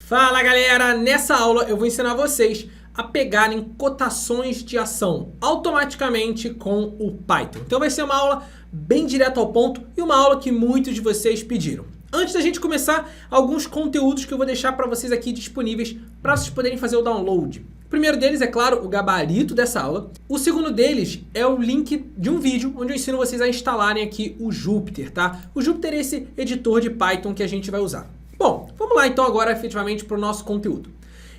Fala galera, nessa aula eu vou ensinar vocês a pegarem cotações de ação automaticamente com o Python. Então vai ser uma aula bem direta ao ponto e uma aula que muitos de vocês pediram. Antes da gente começar, alguns conteúdos que eu vou deixar para vocês aqui disponíveis para vocês poderem fazer o download. O primeiro deles é, claro, o gabarito dessa aula. O segundo deles é o link de um vídeo onde eu ensino vocês a instalarem aqui o Jupyter, tá? O Jupyter é esse editor de Python que a gente vai usar. Bom, vamos lá então agora efetivamente para o nosso conteúdo.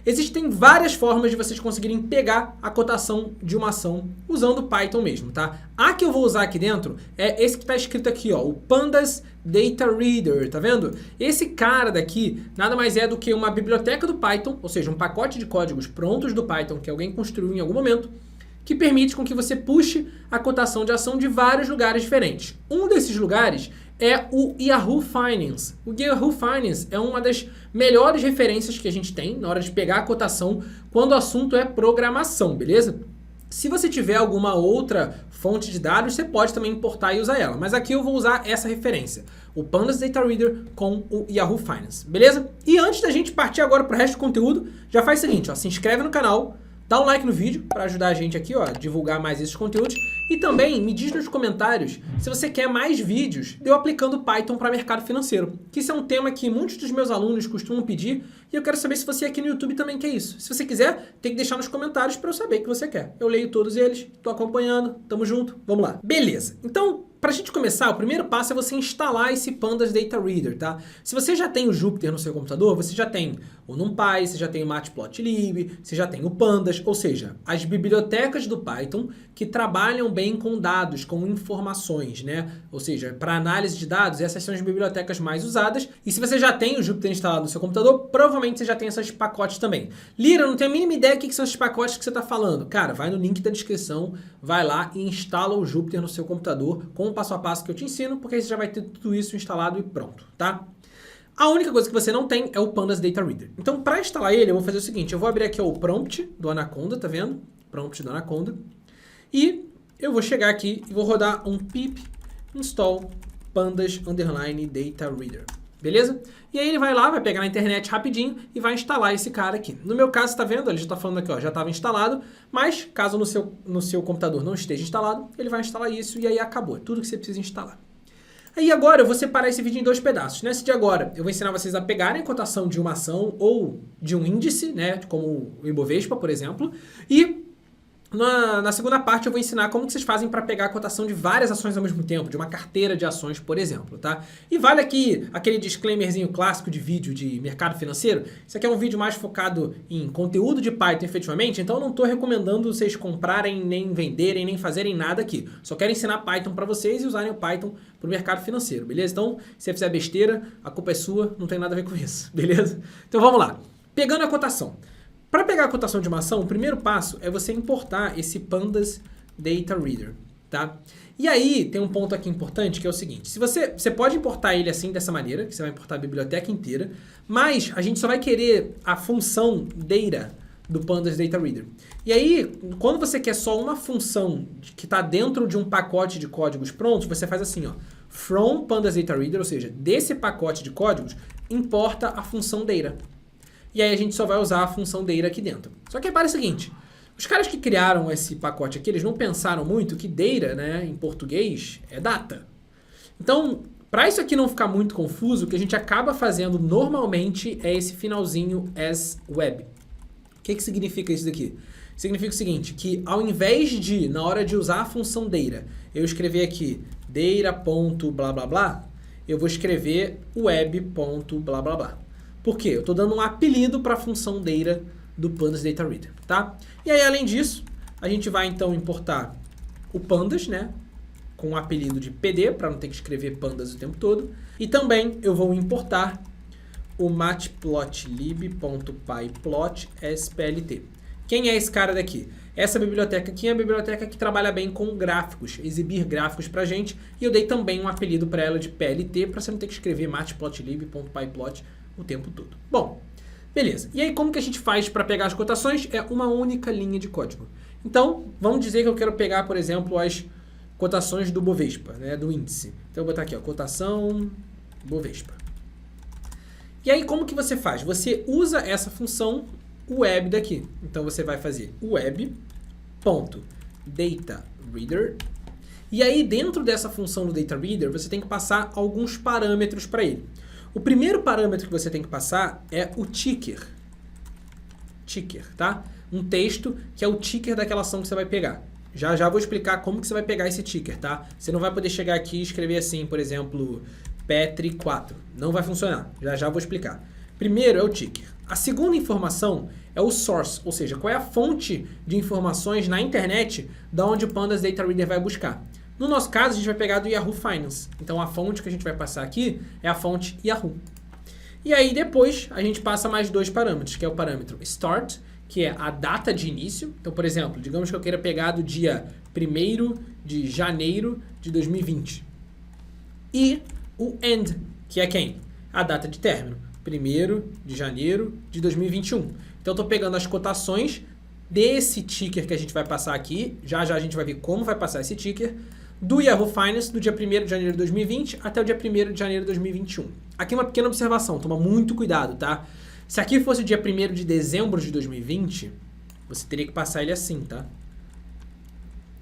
Existem várias formas de vocês conseguirem pegar a cotação de uma ação usando o Python mesmo, tá? A que eu vou usar aqui dentro é esse que está escrito aqui, ó, o Pandas Data Reader, tá vendo? Esse cara daqui nada mais é do que uma biblioteca do Python, ou seja, um pacote de códigos prontos do Python que alguém construiu em algum momento, que permite com que você puxe a cotação de ação de vários lugares diferentes. Um desses lugares é o Yahoo Finance. O Yahoo Finance é uma das melhores referências que a gente tem na hora de pegar a cotação quando o assunto é programação, beleza? Se você tiver alguma outra fonte de dados, você pode também importar e usar ela. Mas aqui eu vou usar essa referência, o Pandas Data Reader com o Yahoo Finance, beleza? E antes da gente partir agora para o resto do conteúdo, já faz o seguinte, ó, se inscreve no canal, dá um like no vídeo para ajudar a gente aqui, ó, a divulgar mais esses conteúdos. E também me diz nos comentários se você quer mais vídeos de eu aplicando Python para mercado financeiro. Que isso é um tema que muitos dos meus alunos costumam pedir e eu quero saber se você aqui no YouTube também quer isso. Se você quiser, tem que deixar nos comentários para eu saber que você quer. Eu leio todos eles, tô acompanhando, tamo junto, vamos lá. Beleza, então para a gente começar, o primeiro passo é você instalar esse Pandas Data Reader, tá? Se você já tem o Jupyter no seu computador, você já tem o NumPy, você já tem o Matplotlib, você já tem o Pandas, ou seja, as bibliotecas do Python que trabalham bem com dados, com informações, né? Ou seja, para análise de dados, essas são as bibliotecas mais usadas. E se você já tem o Jupyter instalado no seu computador, provavelmente você já tem esses pacotes também. Lira, não tenho a mínima ideia do que são esses pacotes que você está falando. Cara, vai no link da descrição, vai lá e instala o Jupyter no seu computador com o passo a passo que eu te ensino, porque aí você já vai ter tudo isso instalado e pronto, tá? A única coisa que você não tem é o Pandas Data Reader. Então, para instalar ele, eu vou fazer o seguinte, eu vou abrir aqui ó, o prompt do Anaconda, tá vendo? Prompt do Anaconda. E eu vou chegar aqui e vou rodar um pip install pandas_data reader. Beleza? E aí ele vai lá, vai pegar na internet rapidinho e vai instalar esse cara aqui. No meu caso, tá vendo? Ele já tá falando aqui, ó, já estava instalado, mas caso no seu computador não esteja instalado, ele vai instalar isso e aí acabou. É tudo que você precisa instalar. Aí agora eu vou separar esse vídeo em dois pedaços. Nesse de agora, eu vou ensinar vocês a pegarem a cotação de uma ação ou de um índice, né, como o Ibovespa, por exemplo, e na segunda parte eu vou ensinar como que vocês fazem para pegar a cotação de várias ações ao mesmo tempo, de uma carteira de ações, por exemplo, tá? E vale aqui aquele disclaimerzinho clássico de vídeo de mercado financeiro. Isso aqui é um vídeo mais focado em conteúdo de Python, efetivamente, então eu não estou recomendando vocês comprarem, nem venderem, nem fazerem nada aqui. Só quero ensinar Python para vocês e usarem o Python para o mercado financeiro, beleza? Então, se você fizer besteira, a culpa é sua, não tem nada a ver com isso, beleza? Então vamos lá. Pegando a cotação. Para pegar a cotação de uma ação, o primeiro passo é você importar esse Pandas Data Reader, tá? E aí tem um ponto aqui importante que é o seguinte, se você pode importar ele assim, dessa maneira, que você vai importar a biblioteca inteira, mas a gente só vai querer a função data do Pandas Data Reader. E aí, quando você quer só uma função que está dentro de um pacote de códigos prontos, você faz assim, ó, from Pandas Data Reader, ou seja, desse pacote de códigos, importa a função data. E aí a gente só vai usar a função data aqui dentro. Só que repara o seguinte, os caras que criaram esse pacote aqui, eles não pensaram muito que data, né, em português, é data. Então, para isso aqui não ficar muito confuso, o que a gente acaba fazendo normalmente é esse finalzinho as web. O que significa isso daqui? Significa o seguinte, que ao invés de, na hora de usar a função data, eu escrever aqui data.blá blá blá, eu vou escrever web.blá blá blá. Por quê? Eu estou dando um apelido para a função data do Pandas Data Reader, tá? E aí, além disso, a gente vai então importar o Pandas, né? Com o apelido de PD, para não ter que escrever Pandas o tempo todo. E também eu vou importar o matplotlib.pyplot_splt. Quem é esse cara daqui? Essa biblioteca aqui é a biblioteca que trabalha bem com gráficos, exibir gráficos pra gente. E eu dei também um apelido para ela de PLT, para você não ter que escrever matplotlib.pyplot o tempo todo. Bom, beleza. E aí como que a gente faz para pegar as cotações? É uma única linha de código. Então, vamos dizer que eu quero pegar, por exemplo, as cotações do Bovespa, né, do índice. Então eu vou botar aqui, ó, cotação Bovespa. E aí como que você faz? Você usa essa função web daqui. Então você vai fazer web.dataReader. E aí dentro dessa função do dataReader você tem que passar alguns parâmetros para ele. O primeiro parâmetro que você tem que passar é o ticker. Ticker, tá? Um texto que é o ticker daquela ação que você vai pegar. Já já vou explicar como que você vai pegar esse ticker, tá? Você não vai poder chegar aqui e escrever assim, por exemplo, Petri 4. Não vai funcionar. Já já vou explicar. Primeiro é o ticker. A segunda informação é o source, ou seja, qual é a fonte de informações na internet da onde o Pandas Data Reader vai buscar. No nosso caso, a gente vai pegar do Yahoo Finance. Então a fonte que a gente vai passar aqui é a fonte Yahoo. E aí depois a gente passa mais dois parâmetros, que é o parâmetro start, que é a data de início. Então, por exemplo, digamos que eu queira pegar do dia 1º de janeiro de 2020. E o end, que é quem? A data de término, 1º de janeiro de 2021. Então, eu estou pegando as cotações desse ticker que a gente vai passar aqui. Já já a gente vai ver como vai passar esse ticker. Do Yahoo Finance, do dia 1º de janeiro de 2020 até o dia 1º de janeiro de 2021. Aqui uma pequena observação, toma muito cuidado, tá? Se aqui fosse o dia 1º de dezembro de 2020, você teria que passar ele assim, tá?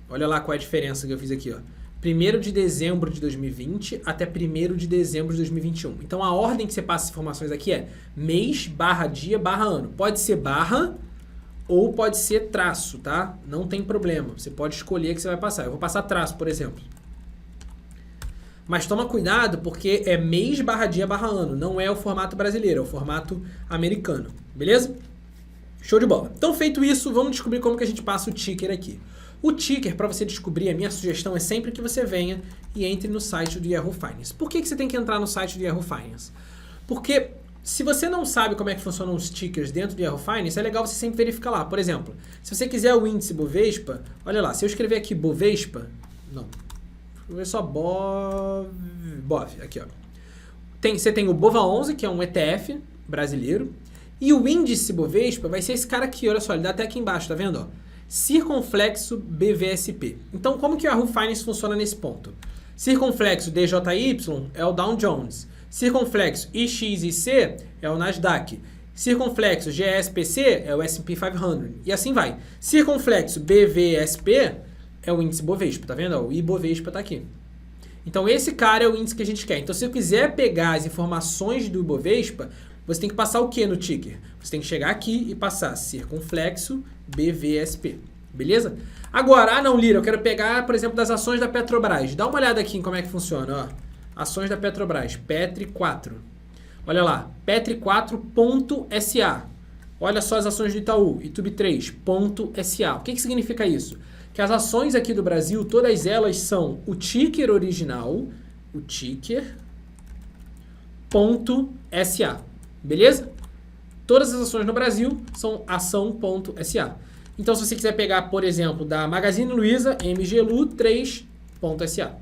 Olha lá qual é a diferença que eu fiz aqui, ó. 1º de dezembro de 2020 até 1º de dezembro de 2021. Então a ordem que você passa as informações aqui é mês, barra dia, barra ano. Pode ser barra ou pode ser traço, tá? Não tem problema. Você pode escolher que você vai passar. Eu vou passar traço, por exemplo. Mas toma cuidado porque é mês, barra dia, barra ano. Não é o formato brasileiro, é o formato americano. Beleza? Show de bola. Então, feito isso, vamos descobrir como que a gente passa o ticker aqui. O ticker, para você descobrir, a minha sugestão é sempre que você venha e entre no site do Yahoo Finance. Por que você tem que entrar no site do Yahoo Finance? Porque se você não sabe como é que funcionam os tickers dentro do Yahoo Finance, é legal você sempre verificar lá. Por exemplo, se você quiser o índice Bovespa, olha lá, se eu escrever aqui Bovespa, não, vou ver só Bov, aqui ó. Você tem o Bova11, que é um ETF brasileiro, e o índice Bovespa vai ser esse cara aqui, olha só, ele dá até aqui embaixo, tá vendo? Ó? Circunflexo BVSP. Então, como que o Yahoo Finance funciona nesse ponto? Circunflexo DJY é o Dow Jones. Circunflexo IXIC é o Nasdaq. Circunflexo GSPC é o S&P 500. E assim vai. Circunflexo BVSP é o índice Bovespa, tá vendo? O Ibovespa tá aqui. Então esse cara é o índice que a gente quer. Então se eu quiser pegar as informações do Ibovespa, você tem que passar o que no ticker? Você tem que chegar aqui e passar circunflexo BVSP. Beleza? Agora, não, Lira, eu quero pegar, por exemplo, das ações da Petrobras. Dá uma olhada aqui em como é que funciona, ó. Ações da Petrobras, Petri 4. Olha lá, Petri4.sa. Olha só as ações do Itaú, Itub3.sa. O que significa isso? Que as ações aqui do Brasil, todas elas são o ticker original, o ticker.sa. Beleza? Todas as ações no Brasil são ação.sa. Então, se você quiser pegar, por exemplo, da Magazine Luiza, MGLU3.sa.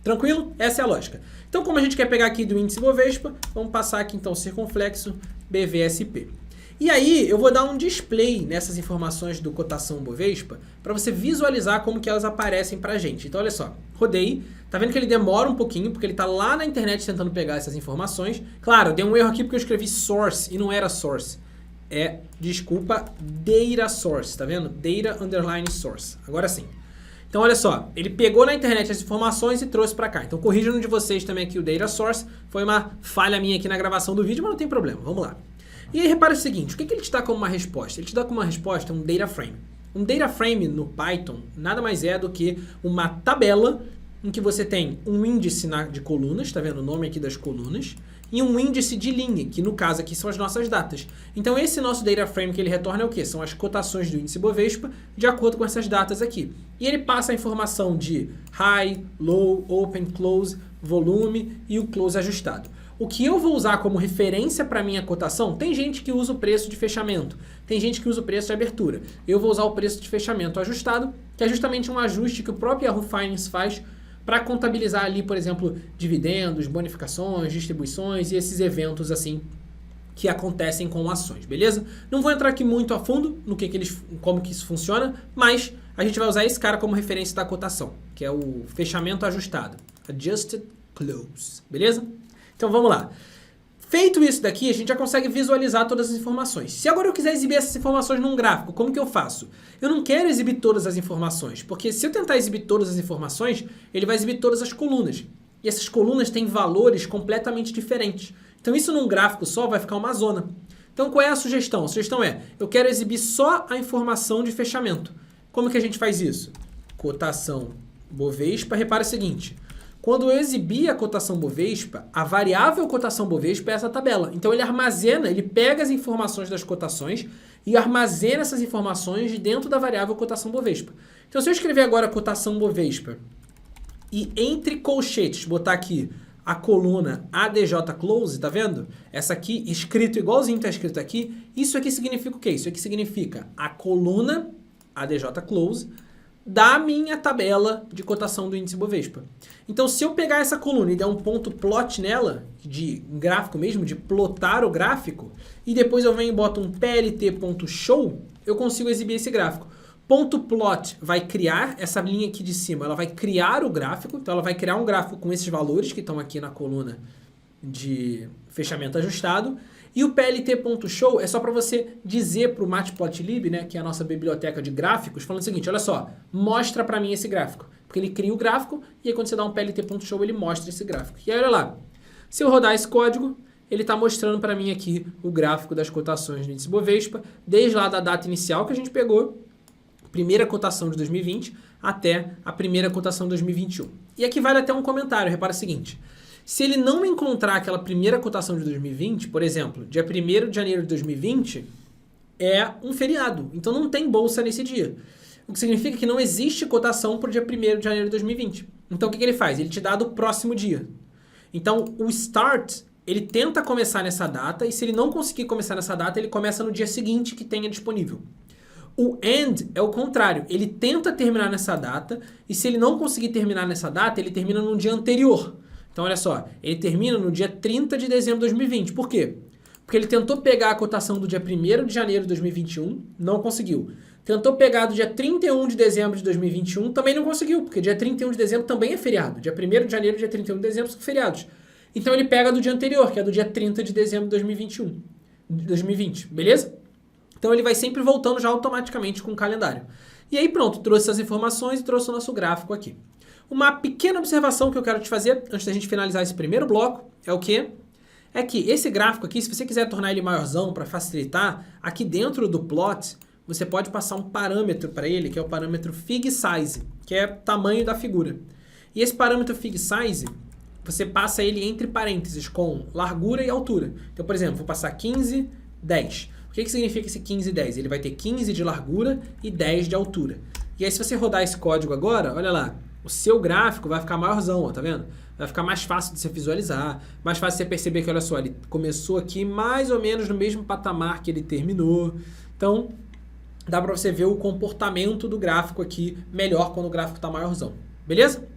Tranquilo? Essa é a lógica. Então, como a gente quer pegar aqui do índice Bovespa, vamos passar aqui, então, circunflexo BVSP. E aí, eu vou dar um display nessas informações do cotação Bovespa para você visualizar como que elas aparecem para a gente. Então, olha só. Rodei. Tá vendo que ele demora um pouquinho, porque ele tá lá na internet tentando pegar essas informações. Claro, eu dei um erro aqui porque eu escrevi source e não era source. É, desculpa, data source, tá vendo? Data underline source. Agora sim. Então, olha só, ele pegou na internet as informações e trouxe para cá. Então, corrijam um de vocês também aqui o data source. Foi uma falha minha aqui na gravação do vídeo, mas não tem problema. Vamos lá. E aí, repara o seguinte, o que ele te dá como uma resposta? Ele te dá como uma resposta um data frame. Um data frame no Python nada mais é do que uma tabela em que você tem um índice de colunas, tá vendo o nome aqui das colunas, e um índice de linha, que no caso aqui são as nossas datas. Então esse nosso data frame que ele retorna é o quê? São as cotações do índice Bovespa de acordo com essas datas aqui. E ele passa a informação de high, low, open, close, volume e o close ajustado. O que eu vou usar como referência para minha cotação, tem gente que usa o preço de fechamento, tem gente que usa o preço de abertura. Eu vou usar o preço de fechamento ajustado, que é justamente um ajuste que o próprio Yahoo Finance faz para contabilizar ali, por exemplo, dividendos, bonificações, distribuições e esses eventos assim que acontecem com ações, beleza? Não vou entrar aqui muito a fundo no como que isso funciona, mas a gente vai usar esse cara como referência da cotação, que é o fechamento ajustado, Adjusted Close, beleza? Então vamos lá. Feito isso daqui, a gente já consegue visualizar todas as informações. Se agora eu quiser exibir essas informações num gráfico, como que eu faço? Eu não quero exibir todas as informações, porque se eu tentar exibir todas as informações, ele vai exibir todas as colunas. E essas colunas têm valores completamente diferentes. Então isso num gráfico só vai ficar uma zona. Então qual é a sugestão? A sugestão é, eu quero exibir só a informação de fechamento. Como que a gente faz isso? Cotação Bovespa, repara o seguinte, quando eu exibir a cotação Bovespa, a variável cotação Bovespa é essa tabela. Então ele armazena, ele pega as informações das cotações e armazena essas informações dentro da variável cotação Bovespa. Então se eu escrever agora cotação Bovespa e entre colchetes botar aqui a coluna ADJ Close, tá vendo? Essa aqui, escrito igualzinho está escrito aqui, isso aqui significa o quê? Isso aqui significa a coluna ADJ Close da minha tabela de cotação do índice Bovespa. Então, se eu pegar essa coluna e der um ponto plot nela, de gráfico mesmo, de plotar o gráfico, e depois eu venho e boto um plt.show, eu consigo exibir esse gráfico. Ponto plot vai criar, essa linha aqui de cima, ela vai criar o gráfico, então ela vai criar um gráfico com esses valores que estão aqui na coluna de fechamento ajustado, e o plt.show é só para você dizer para o Matplotlib, né, que é a nossa biblioteca de gráficos, falando o seguinte, olha só, mostra para mim esse gráfico. Porque ele cria o gráfico e aí quando você dá um plt.show ele mostra esse gráfico. E aí olha lá, se eu rodar esse código, ele está mostrando para mim aqui o gráfico das cotações do índice Bovespa, desde lá da data inicial que a gente pegou, primeira cotação de 2020, até a primeira cotação de 2021. E aqui vale até um comentário, repara o seguinte, se ele não encontrar aquela primeira cotação de 2020, por exemplo, dia 1º de janeiro de 2020, é um feriado. Então não tem bolsa nesse dia. O que significa que não existe cotação para o dia 1º de janeiro de 2020. Então o que ele faz? Ele te dá do próximo dia. Então o start, ele tenta começar nessa data e se ele não conseguir começar nessa data, ele começa no dia seguinte que tenha disponível. O end é o contrário. Ele tenta terminar nessa data e se ele não conseguir terminar nessa data, ele termina no dia anterior. Então, olha só, ele termina no dia 30 de dezembro de 2020. Por quê? Porque ele tentou pegar a cotação do dia 1º de janeiro de 2021, não conseguiu. Tentou pegar do dia 31 de dezembro de 2021, também não conseguiu, porque dia 31 de dezembro também é feriado. Dia 1º de janeiro e dia 31 de dezembro são feriados. Então, ele pega do dia anterior, que é do dia 30 de dezembro de 2020, beleza? Então, ele vai sempre voltando já automaticamente com o calendário. E aí, pronto, trouxe essas informações e trouxe o nosso gráfico aqui. Uma pequena observação que eu quero te fazer, antes da gente finalizar esse primeiro bloco, é o quê? É que esse gráfico aqui, se você quiser tornar ele maiorzão para facilitar, aqui dentro do plot, você pode passar um parâmetro para ele, que é o parâmetro Fig Size, que é o tamanho da figura. E esse parâmetro Fig Size, você passa ele entre parênteses com largura e altura. Então, por exemplo, vou passar 15, 10. O que significa esse 15 e 10? Ele vai ter 15 de largura e 10 de altura. E aí, se você rodar esse código agora, olha lá, o seu gráfico vai ficar maiorzão, ó, tá vendo? Vai ficar mais fácil de você visualizar, mais fácil de você perceber que, olha só, ele começou aqui mais ou menos no mesmo patamar que ele terminou. Então, dá para você ver o comportamento do gráfico aqui melhor quando o gráfico está maiorzão. Beleza?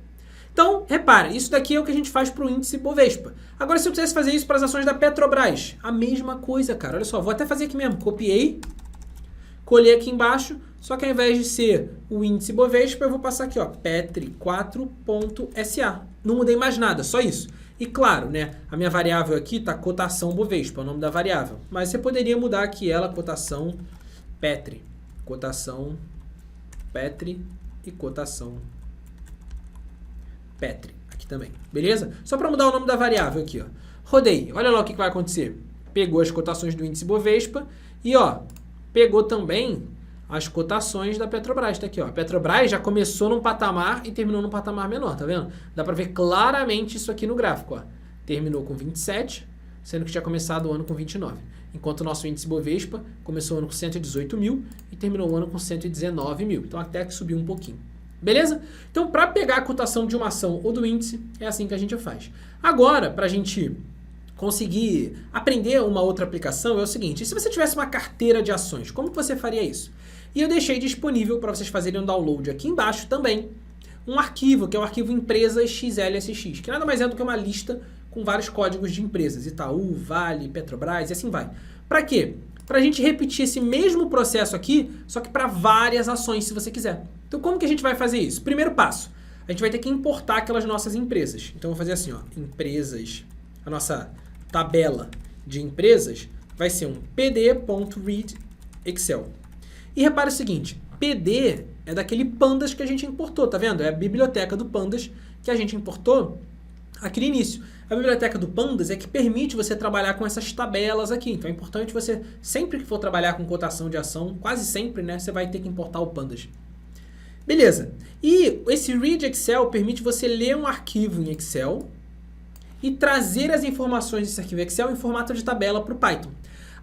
Então, repare, isso daqui é o que a gente faz para o índice Bovespa. Agora, se eu quisesse fazer isso para as ações da Petrobras, a mesma coisa, cara. Olha só, vou até fazer aqui mesmo. Copiei, colhei aqui embaixo, só que ao invés de ser o índice Bovespa, eu vou passar aqui, ó, petri4.sa. Não mudei mais nada, só isso. E claro, né, a minha variável aqui está cotação Bovespa, é o nome da variável. Mas você poderia mudar aqui ela, cotação Petri. Cotação Petri e cotação Petri. Aqui também, beleza? Só para mudar o nome da variável aqui, ó. Rodei, olha lá o que vai acontecer. Pegou as cotações do índice Bovespa e, ó, pegou também as cotações da Petrobras, tá aqui, ó. A Petrobras já começou num patamar e terminou num patamar menor, tá vendo? Dá pra ver claramente isso aqui no gráfico, ó. Terminou com 27, sendo que tinha começado o ano com 29. Enquanto o nosso índice Bovespa começou o ano com 118 mil e terminou o ano com 119 mil. Então até que subiu um pouquinho. Beleza? Então para pegar a cotação de uma ação ou do índice, é assim que a gente faz. Agora, pra gente conseguir aprender uma outra aplicação, é o seguinte, se você tivesse uma carteira de ações, como que você faria isso? E eu deixei disponível para vocês fazerem um download aqui embaixo também, um arquivo, que é o arquivo empresas XLSX, que nada mais é do que uma lista com vários códigos de empresas, Itaú, Vale, Petrobras e assim vai. Para quê? Para a gente repetir esse mesmo processo aqui, só que para várias ações, se você quiser. Então como que a gente vai fazer isso? Primeiro passo, a gente vai ter que importar aquelas nossas empresas. Então eu vou fazer assim, ó, empresas, a nossa tabela de empresas vai ser um pd.read Excel. E repara o seguinte, PD é daquele pandas que a gente importou, tá vendo? É a biblioteca do pandas que a gente importou aqui no início. A biblioteca do pandas é que permite você trabalhar com essas tabelas aqui. Então é importante você, sempre que for trabalhar com cotação de ação, quase sempre, né, você vai ter que importar o pandas. Beleza. E esse read Excel permite você ler um arquivo em Excel e trazer as informações desse arquivo Excel em formato de tabela para o Python.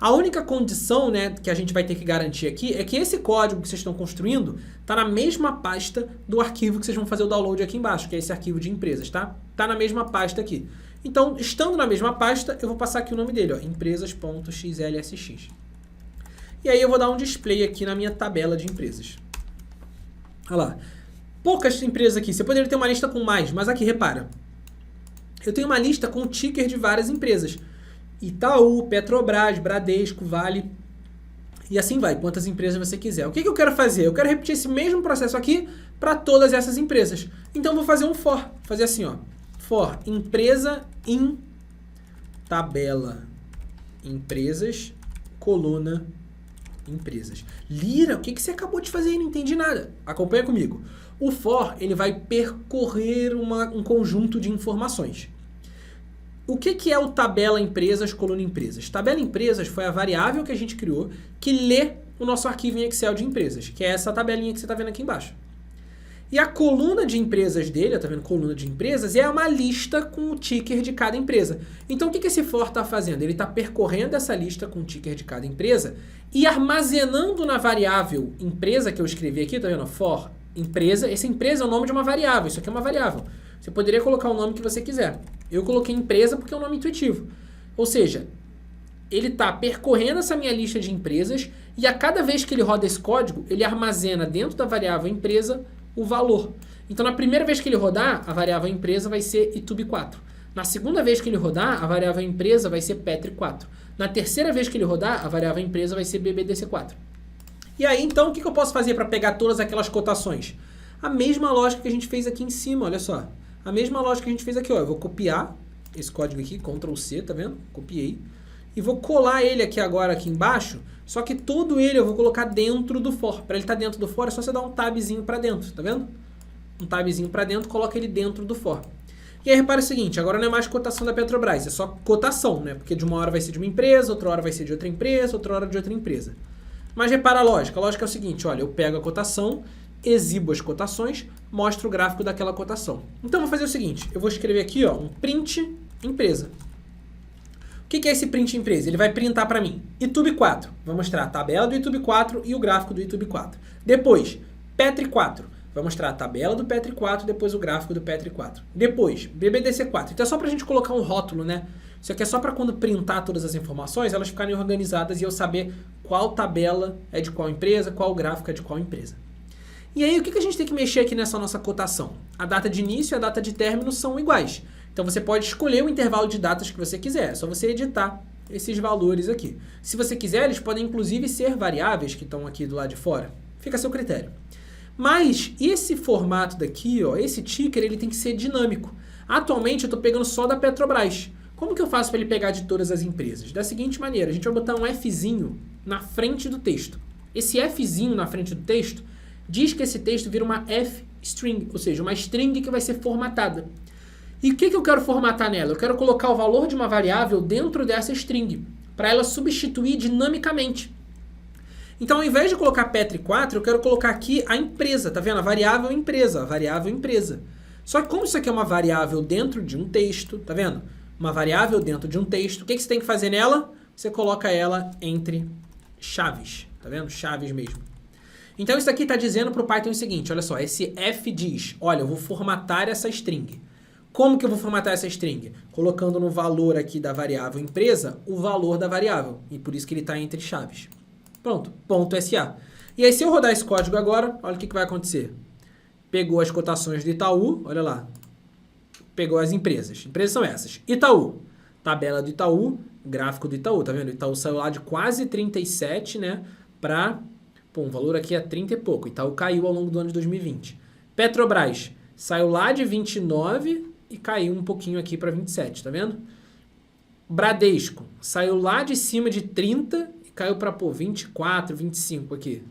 A única condição, né, que a gente vai ter que garantir aqui é que esse código que vocês estão construindo está na mesma pasta do arquivo que vocês vão fazer o download aqui embaixo, que é esse arquivo de empresas, tá? Está na mesma pasta aqui. Então, estando na mesma pasta, eu vou passar aqui o nome dele, ó, empresas.xlsx. E aí eu vou dar um display aqui na minha tabela de empresas. Olha lá. Poucas empresas aqui. Você poderia ter uma lista com mais, mas aqui, repara. Eu tenho uma lista com ticker de várias empresas. Itaú, Petrobras, Bradesco, Vale e assim vai, quantas empresas você quiser. O que eu quero fazer? Eu quero repetir esse mesmo processo aqui para todas essas empresas. Então eu vou fazer um for, fazer assim, ó, for empresa in tabela empresas, coluna empresas. Lira, o que você acabou de fazer aí? Não entendi nada. Acompanha comigo. O for, ele vai percorrer um conjunto de informações. O que é o tabela empresas, coluna empresas? Tabela empresas foi a variável que a gente criou que lê o nosso arquivo em Excel de empresas, que é essa tabelinha que você está vendo aqui embaixo. E a coluna de empresas dele, tá vendo? Coluna de empresas, é uma lista com o ticker de cada empresa. Então o que esse for está fazendo? Ele está percorrendo essa lista com o ticker de cada empresa e armazenando na variável empresa que eu escrevi aqui, tá vendo? For empresa, essa empresa é o nome de uma variável, isso aqui é uma variável. Você poderia colocar o nome que você quiser. Eu coloquei empresa porque é um nome intuitivo. Ou seja, ele está percorrendo essa minha lista de empresas e a cada vez que ele roda esse código, ele armazena dentro da variável empresa o valor. Então, na primeira vez que ele rodar, a variável empresa vai ser itub4. Na segunda vez que ele rodar, a variável empresa vai ser petri4. Na terceira vez que ele rodar, a variável empresa vai ser bbdc4. E aí, então, o que eu posso fazer para pegar todas aquelas cotações? A mesma lógica que a gente fez aqui em cima, olha só. A mesma lógica que a gente fez aqui, ó. Eu vou copiar esse código aqui, Ctrl C, tá vendo? Copiei. E vou colar ele aqui agora, aqui embaixo, só que todo ele eu vou colocar dentro do for. Para ele estar dentro do for, é só você dar um tabzinho para dentro, tá vendo? Um tabzinho para dentro, coloca ele dentro do for. E aí repara o seguinte, agora não é mais cotação da Petrobras, é só cotação, né? Porque de uma hora vai ser de uma empresa, outra hora vai ser de outra empresa, outra hora de outra empresa. Mas repara a lógica é o seguinte, olha, eu pego a cotação, exibo as cotações, mostro o gráfico daquela cotação. Então eu vou fazer o seguinte, eu vou escrever aqui, ó, um print empresa. O que é esse print empresa? Ele vai printar para mim itub4, vai mostrar a tabela do itub4 e o gráfico do itub4. Depois, petri4, vai mostrar a tabela do petri4 e depois o gráfico do petri4. Depois, bbdc4. Então é só para a gente colocar um rótulo, né? Isso aqui é só para quando printar todas as informações, elas ficarem organizadas e eu saber qual tabela é de qual empresa, qual gráfico é de qual empresa. E aí, o que a gente tem que mexer aqui nessa nossa cotação? A data de início e a data de término são iguais. Então, você pode escolher o intervalo de datas que você quiser. É só você editar esses valores aqui. Se você quiser, eles podem, inclusive, ser variáveis que estão aqui do lado de fora. Fica a seu critério. Mas, esse formato daqui, ó, esse ticker, ele tem que ser dinâmico. Atualmente, eu estou pegando só da Petrobras. Como que eu faço para ele pegar de todas as empresas? Da seguinte maneira, a gente vai botar um Fzinho na frente do texto. Esse Fzinho na frente do texto diz que esse texto vira uma F-string, ou seja, uma string que vai ser formatada. E o que eu quero formatar nela? Eu quero colocar o valor de uma variável dentro dessa string, para ela substituir dinamicamente. Então, ao invés de colocar petri4, eu quero colocar aqui a empresa, tá vendo? A variável empresa. Só que como isso aqui é uma variável dentro de um texto, tá vendo? Uma variável dentro de um texto, o que você tem que fazer nela? Você coloca ela entre chaves, tá vendo? Chaves mesmo. Então, isso aqui está dizendo para o Python o seguinte, olha só, esse F diz, olha, eu vou formatar essa string. Como que eu vou formatar essa string? Colocando no valor aqui da variável empresa, o valor da variável. E por isso que ele está entre chaves. Pronto, ponto .sa. E aí, se eu rodar esse código agora, olha o que vai acontecer. Pegou as cotações do Itaú, olha lá. Pegou as empresas. Empresas são essas. Itaú, tabela do Itaú, gráfico do Itaú, tá vendo? O Itaú saiu lá de quase 37, né, para... Pô, o valor aqui é 30 e pouco. Itaú caiu ao longo do ano de 2020. Petrobras saiu lá de 29 e caiu um pouquinho aqui para 27, tá vendo? Bradesco saiu lá de cima de 30 e caiu para 24, 25 aqui.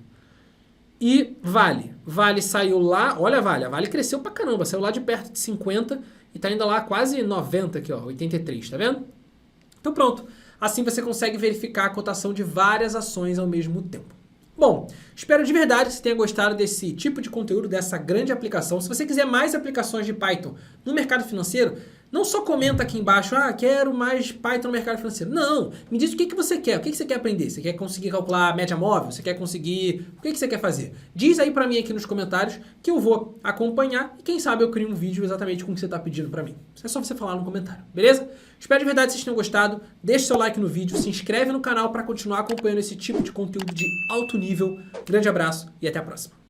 E Vale. Vale saiu lá, olha a Vale cresceu pra caramba, saiu lá de perto de 50 e tá indo lá quase 90 aqui, ó, 83, tá vendo? Então pronto, assim você consegue verificar a cotação de várias ações ao mesmo tempo. Bom, espero de verdade que você tenha gostado desse tipo de conteúdo, dessa grande aplicação. Se você quiser mais aplicações de Python no mercado financeiro, não só comenta aqui embaixo, quero mais Python no mercado financeiro. Não, me diz o que você quer, o que você quer aprender. Você quer conseguir calcular a média móvel? Você quer conseguir... O que você quer fazer? Diz aí pra mim aqui nos comentários que eu vou acompanhar e quem sabe eu crio um vídeo exatamente com o que você tá pedindo pra mim. É só você falar no comentário, beleza? Espero de verdade que vocês tenham gostado. Deixe seu like no vídeo, se inscreve no canal para continuar acompanhando esse tipo de conteúdo de alto nível. Grande abraço e até a próxima.